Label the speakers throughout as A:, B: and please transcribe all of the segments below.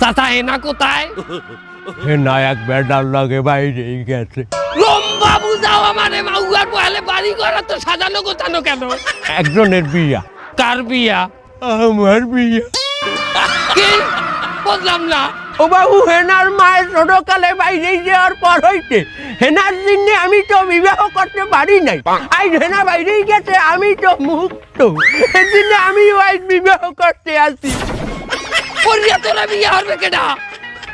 A: চাচা হেনা কোথায়?
B: হেনা এক বেডার লাগে বাইরেই গেছে।
A: লম্বা বুঝাও আমারে, মাউয়ার পয়ালে বাড়ি ঘর তো সাজানো গোছানো কেন?
B: একজনের বিয়া।
A: কার বিয়া?
B: আমার বিয়া।
A: কি বুঝলাম না।
B: ও বাবু, হেনার মায়ের ছোটকালে বাইরে যাওয়ার পর হইতে হেনার জন্য আমি তো বিবাহ করতে পারি নাই। আজ হেনা বাইরেই গেছে, আমি তো মুক্ত। এর জন্য আমি আজ বিবাহ করতে আসি।
A: পরিয়া তোরা বিয়া হবে কেডা?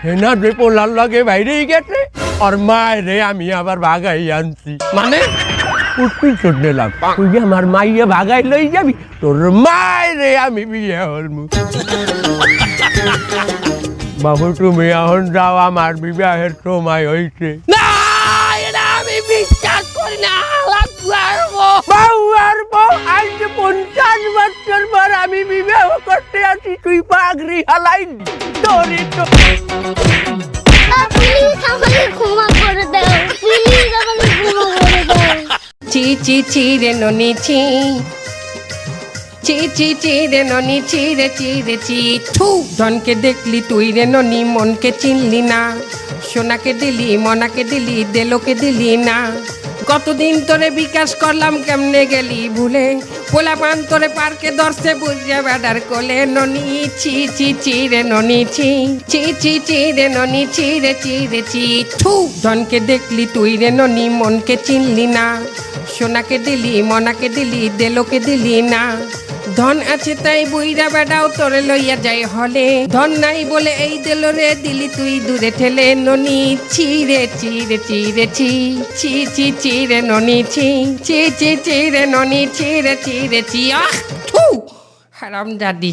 B: হেনা যে পোলার লাগে বাইরেই গেছে, আর মায়ের আমি আবার ভাগাই আনছি।
A: মানে
B: উঠবি চোট নিলাম, তুই যে আমার মাইয়ে ভাগাই লই যাবি, তোর মায়ের আমি বিয়ে হলমু। বাবু তুমি এখন যাও, আমার বিবাহের সময় হয়েছে।
A: না, এটা আমি বিশ্বাস করি না।
B: বাবু আর বউ, আজ 50 বছর পর আমি বিবাহ করতে আসি, তুই পাগড়ি হালাইনি। তোরে তো
C: প্লিজ আমাকে ক্ষমা করে দাও, প্লিজ আমাকে ক্ষমা করে দাও।
A: চি চি চি রে ননি চি, চি চি চি রে ননি চি রে চি রে চি। থু, ধনকে দেখলি তুই রে ননি, মনকে চিনলি না। সোনাকে দিলি, মনাকে দিলি, দেলোকে দিলি না। কতদিন তোরে বিকাশ করলাম, কেমনে গেলি ভুলে? পোলা পান তোরে পার্কে ধরছে, বুঝে বেডার কোলে। ননি চি চি চি রে ননি চি, চি চি চি রে ননি চি রে চি রে চি। থু, ধনকে দেখলি তুই রে ননি, মনকে চিনলি না। সোনাকে দিলি, মনাকে দিলি, দেলোকে দিলি না। ধন আছে তাই বুইরা বেডাও তোরে লইয়া যাই হলে, ধন নাই বলে এই দিল রে দিলি তুই দূরে ঠেলে। ননি ছি রে চি রে চি রে চি, চি চি চি রে ননি চি, চি চি চি রে ননি চি রে চি রে চি। আহ থু, হারামজাদি।